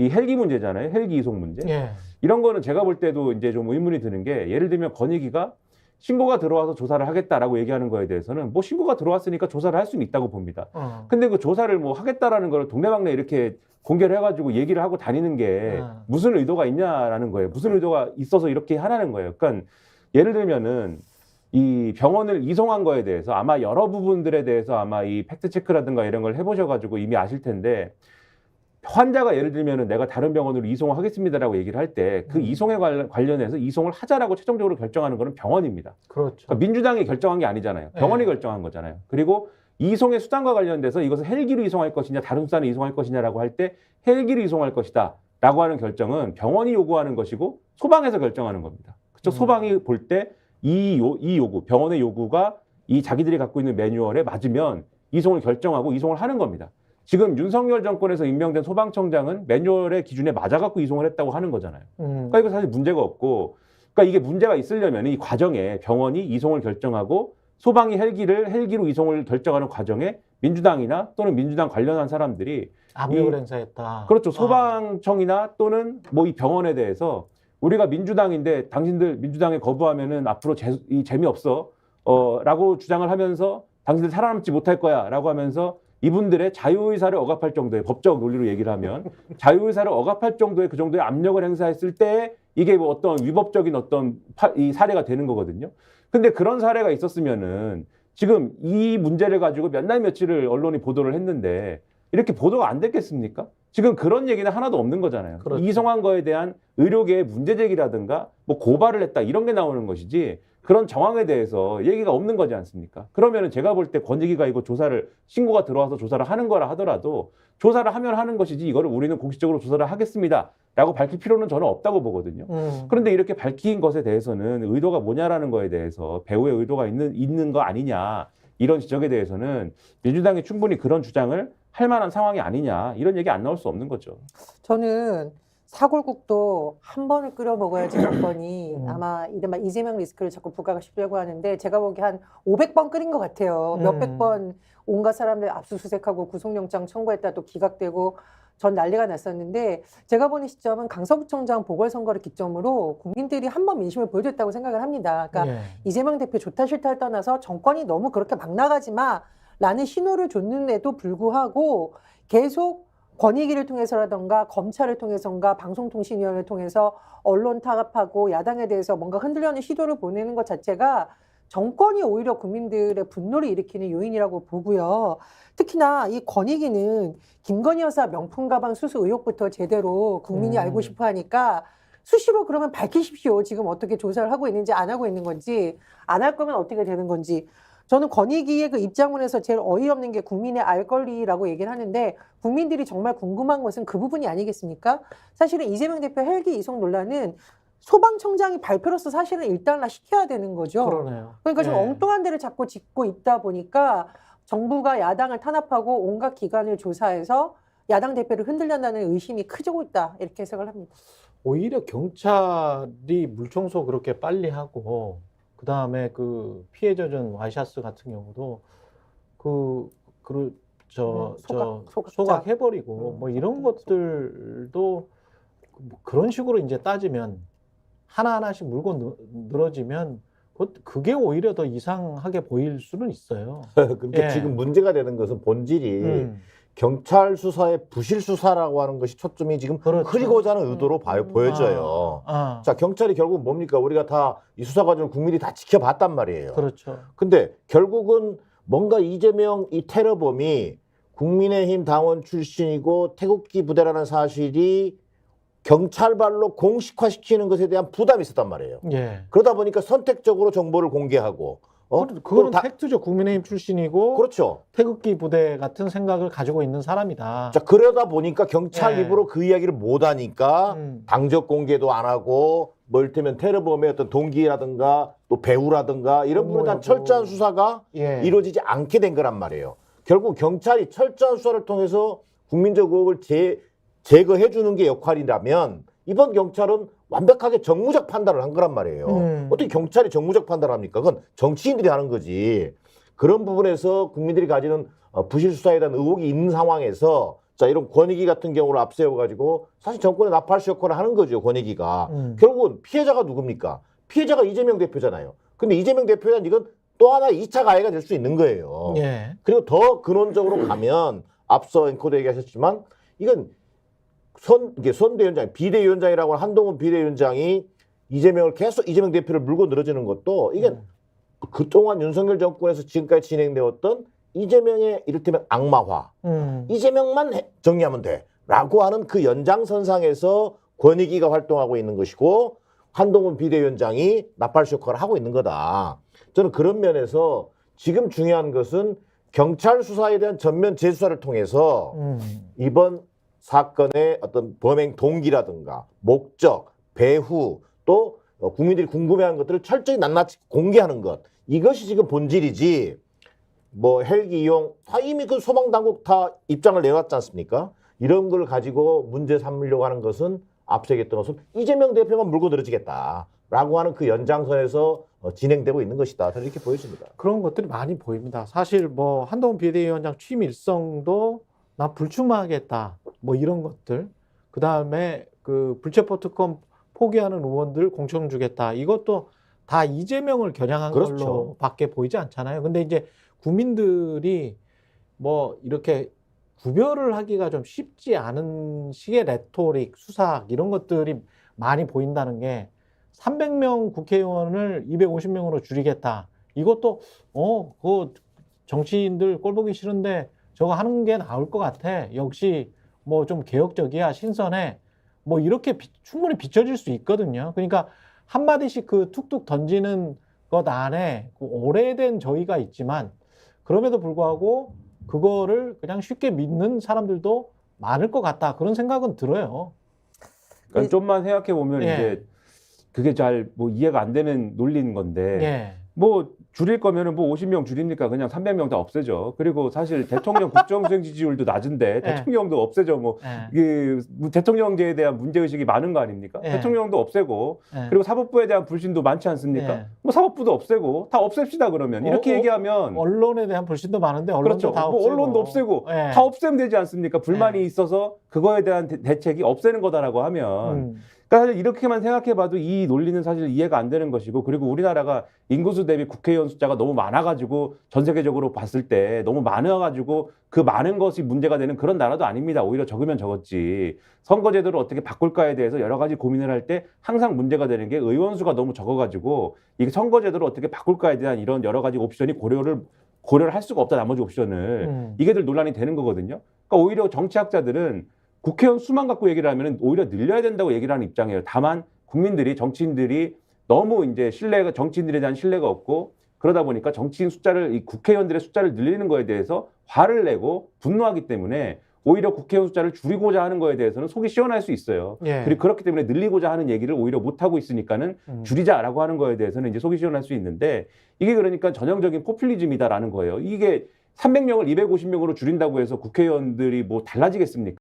이 헬기 문제잖아요. 헬기 이송 문제. 예. 이런 거는 제가 볼 때도 이제 좀 의문이 드는 게 예를 들면 권익위가 신고가 들어와서 조사를 하겠다라고 얘기하는 거에 대해서는 뭐 신고가 들어왔으니까 조사를 할 수는 있다고 봅니다. 근데 그 조사를 뭐 하겠다라는 걸 동네방네 이렇게 공개를 해가지고 얘기를 하고 다니는 게 무슨 의도가 있냐라는 거예요. 무슨 의도가 있어서 이렇게 하라는 거예요. 그러니까 예를 들면은 이 병원을 이송한 거에 대해서 아마 여러 부분들에 대해서 아마 이 팩트체크라든가 이런 걸 해보셔가지고 이미 아실 텐데 환자가 예를 들면은 내가 다른 병원으로 이송을 하겠습니다라고 얘기를 할 때 그 이송에 관련해서 이송을 하자라고 최종적으로 결정하는 거는 병원입니다. 그렇죠. 그러니까 민주당이 결정한 게 아니잖아요. 병원이 결정한 거잖아요. 그리고 이송의 수단과 관련돼서 이것을 헬기로 이송할 것이냐 다른 수단을 이송할 것이냐라고 할 때 헬기로 이송할 것이다 라고 하는 결정은 병원이 요구하는 것이고 소방에서 결정하는 겁니다. 그렇죠? 소방이 볼 때 이 요구, 병원의 요구가 이 자기들이 갖고 있는 매뉴얼에 맞으면 이송을 결정하고 이송을 하는 겁니다. 지금 윤석열 정권에서 임명된 소방청장은 매뉴얼의 기준에 맞아갖고 이송을 했다고 하는 거잖아요. 그러니까 이거 사실 문제가 없고, 그러니까 이게 문제가 있으려면 이 과정에 병원이 이송을 결정하고 소방이 헬기로 이송을 결정하는 과정에 민주당이나 또는 민주당 관련한 사람들이 압력을 행사했다. 그렇죠. 소방청이나 또는 뭐 이 병원에 대해서 우리가 민주당인데 당신들 민주당에 거부하면은 앞으로 재미없어 라고 주장을 하면서 당신들 살아남지 못할 거야 라고 하면서 이분들의 자유의사를 억압할 정도의 법적 논리로 얘기를 하면 자유의사를 억압할 정도의 그 정도의 압력을 행사했을 때 이게 뭐 어떤 위법적인 어떤 이 사례가 되는 거거든요. 근데 그런 사례가 있었으면은 지금 이 문제를 가지고 몇 날 며칠을 언론이 보도를 했는데 이렇게 보도가 안 됐겠습니까? 지금 그런 얘기는 하나도 없는 거잖아요. 그렇죠. 이송한 거에 대한 의료계의 문제 제기라든가 뭐 고발을 했다 이런 게 나오는 것이지 그런 정황에 대해서 얘기가 없는 거지 않습니까? 그러면은 제가 볼 때 권익위가 이거 신고가 들어와서 조사를 하는 거라 하더라도 조사를 하면 하는 것이지 이거를 우리는 공식적으로 조사를 하겠습니다 라고 밝힐 필요는 저는 없다고 보거든요. 그런데 이렇게 밝힌 것에 대해서는 의도가 뭐냐라는 거에 대해서 배우의 의도가 있는 거 아니냐 이런 지적에 대해서는 민주당이 충분히 그런 주장을 할 만한 상황이 아니냐 이런 얘기 안 나올 수 없는 거죠. 저는 사골국도 한 번을 끓여 먹어야지 몇 번이 아마 이른바 이재명 리스크를 자꾸 부각시키려고 하는데 제가 보기에 한 500번 끓인 것 같아요. 몇백 번 온갖 사람들 압수수색하고 구속영장 청구했다 또 기각되고 전 난리가 났었는데 제가 보는 시점은 강서구청장 보궐선거를 기점으로 국민들이 한 번 민심을 보여줬다고 생각을 합니다. 그러니까 이재명 대표 좋다 싫다를 떠나서 정권이 너무 그렇게 막 나가지 마라는 신호를 줬는데도 불구하고 계속 권익위를 통해서라던가 검찰을 통해서인가 방송통신위원회를 통해서 언론 타협하고 야당에 대해서 뭔가 흔들려는 시도를 보내는 것 자체가 정권이 오히려 국민들의 분노를 일으키는 요인이라고 보고요. 특히나 이 권익위는 김건희 여사 명품 가방 수수 의혹부터 제대로 국민이 알고 싶어 하니까 수시로 그러면 밝히십시오. 지금 어떻게 조사를 하고 있는지 안 하고 있는 건지 안 할 거면 어떻게 되는 건지. 저는 권익위의 그 입장문에서 제일 어이없는 게 국민의 알 권리라고 얘기를 하는데 국민들이 정말 궁금한 것은 그 부분이 아니겠습니까? 사실은 이재명 대표 헬기 이송 논란은 소방청장이 발표로서 사실은 일단락 시켜야 되는 거죠. 그러네요. 그러니까 지금 엉뚱한 데를 자꾸 짚고 있다 보니까 정부가 야당을 탄압하고 온갖 기관을 조사해서 야당 대표를 흔들려다는 의심이 크고 있다 이렇게 해석을 합니다. 오히려 경찰이 물청소 그렇게 빨리 하고 그 다음에 그 피해 젖은 와이셔츠 같은 경우도 소각해버리고 뭐 이런 것들도 뭐 그런 식으로 이제 따지면 하나하나씩 물고 늘어지면 그게 오히려 더 이상하게 보일 수는 있어요. 그러니까 지금 문제가 되는 것은 본질이 경찰 수사의 부실 수사라고 하는 것이 초점이 지금 흐리고자 하는 의도로 보여져요. 자, 경찰이 결국 뭡니까? 우리가 다 이 수사 과정을 국민이 다 지켜봤단 말이에요. 그렇죠. 근데 결국은 뭔가 이재명 이 테러범이 국민의힘 당원 출신이고 태극기 부대라는 사실이 경찰발로 공식화시키는 것에 대한 부담이 있었단 말이에요. 그러다 보니까 선택적으로 정보를 공개하고 그거는 팩트죠. 국민의힘 출신이고 그렇죠. 태극기 부대 같은 생각을 가지고 있는 사람이다. 자, 그러다 보니까 경찰 입으로 그 이야기를 못 하니까 당적 공개도 안 하고 뭐 이를테면 테러범의 어떤 동기라든가 또 배우라든가 이런 부분에 대한 철저한 수사가 이루어지지 않게 된 거란 말이에요. 결국 경찰이 철저한 수사를 통해서 국민적 의혹을 제거해 주는 게 역할이라면 이번 경찰은 완벽하게 정무적 판단을 한 거란 말이에요. 어떻게 경찰이 정무적 판단을 합니까? 그건 정치인들이 하는 거지. 그런 부분에서 국민들이 가지는 부실 수사에 대한 의혹이 있는 상황에서 자, 이런 권익위 같은 경우를 앞세워가지고 사실 정권의 나팔수 역할을 하는 거죠, 권익위가. 결국은 피해자가 누굽니까? 피해자가 이재명 대표잖아요. 근데 이재명 대표는 이건 또 하나 2차 가해가 될 수 있는 거예요. 예. 그리고 더 근원적으로 가면 앞서 앵커도 얘기하셨지만 이건 이게 선대위원장, 비대위원장이라고 하는 한동훈 비대위원장이 이재명 대표를 물고 늘어지는 것도 이게 그동안 윤석열 정권에서 지금까지 진행되었던 이재명의 이를테면 악마화, 이재명만 정리하면 돼라고 하는 그 연장선상에서 권익위가 활동하고 있는 것이고 한동훈 비대위원장이 나팔수 역할을 하고 있는 거다. 저는 그런 면에서 지금 중요한 것은 경찰 수사에 대한 전면 재수사를 통해서 이번 사건의 어떤 범행 동기라든가 목적, 배후 또 국민들이 궁금해하는 것들을 철저히 낱낱이 공개하는 것, 이것이 지금 본질이지. 뭐 헬기 이용 이미 그 소방당국 다 입장을 내놨지 않습니까? 이런 걸 가지고 문제 삼으려고 하는 것은 앞서 얘기했던 것은 이재명 대표만 물고 늘어지겠다라고 하는 그 연장선에서 진행되고 있는 것이다. 저는 이렇게 보여집니다. 그런 것들이 많이 보입니다. 사실 뭐 한동훈 비대위원장 취임 일성도 나 불출마하겠다 뭐 이런 것들, 그 다음에 그 불체포 특검 포기하는 의원들 공천 주겠다, 이것도 다 이재명을 겨냥한 그렇죠. 걸로밖에 보이지 않잖아요. 근데 이제 국민들이 뭐 이렇게 구별을 하기가 좀 쉽지 않은 식의 레토릭, 수사 이런 것들이 많이 보인다는 게 300명 국회의원을 250명으로 줄이겠다. 이것도 그 정치인들 꼴 보기 싫은데 저거 하는 게 나을 것 같아. 역시 뭐 좀 개혁적이야, 신선해. 뭐 이렇게 충분히 비춰질 수 있거든요. 그러니까 한마디씩 그 툭툭 던지는 것 안에 그 오래된 저희가 있지만 그럼에도 불구하고 그거를 그냥 쉽게 믿는 사람들도 많을 것 같다. 그런 생각은 들어요. 그러니까 좀만 생각해 보면 예. 이제 그게 잘 뭐 이해가 안 되는 논리인 건데 예. 뭐 줄일 거면은 뭐 50명 줄입니까? 그냥 300명 다 없애죠. 그리고 사실 대통령 국정수행 지지율도 낮은데 대통령도 없애죠. 뭐 그 대통령제에 대한 문제의식이 많은 거 아닙니까? 대통령도 없애고 그리고 사법부에 대한 불신도 많지 않습니까? 뭐 사법부도 없애고 다 없앱시다 그러면 이렇게 얘기하면 언론에 대한 불신도 많은데 언론도 그렇죠. 다 뭐 없애고. 언론도 없애고 다 없애면 되지 않습니까? 불만이 있어서 그거에 대한 대책이 없애는 거다라고 하면 그러니까 사실 이렇게만 생각해봐도 이 논리는 사실 이해가 안 되는 것이고, 그리고 우리나라가 인구수 대비 국회의원 숫자가 너무 많아가지고 전 세계적으로 봤을 때 너무 많아가지고 그 많은 것이 문제가 되는 그런 나라도 아닙니다. 오히려 적으면 적었지. 선거제도를 어떻게 바꿀까에 대해서 여러 가지 고민을 할 때 항상 문제가 되는 게 의원 수가 너무 적어가지고 이게 선거제도를 어떻게 바꿀까에 대한 이런 여러 가지 옵션이 고려를 할 수가 없다. 나머지 옵션을 이게들 논란이 되는 거거든요. 그러니까 오히려 정치학자들은 국회의원 수만 갖고 얘기를 하면 오히려 늘려야 된다고 얘기를 하는 입장이에요. 다만 국민들이, 정치인들이 너무 이제 정치인들에 대한 신뢰가 없고 그러다 보니까 정치인 숫자를, 이 국회의원들의 숫자를 늘리는 거에 대해서 화를 내고 분노하기 때문에 오히려 국회의원 숫자를 줄이고자 하는 거에 대해서는 속이 시원할 수 있어요. 그리고 그렇기 때문에 늘리고자 하는 얘기를 오히려 못하고 있으니까는 줄이자라고 하는 거에 대해서는 이제 속이 시원할 수 있는데, 이게 그러니까 전형적인 포퓰리즘이다라는 거예요. 이게 300명을 250명으로 줄인다고 해서 국회의원들이 뭐 달라지겠습니까?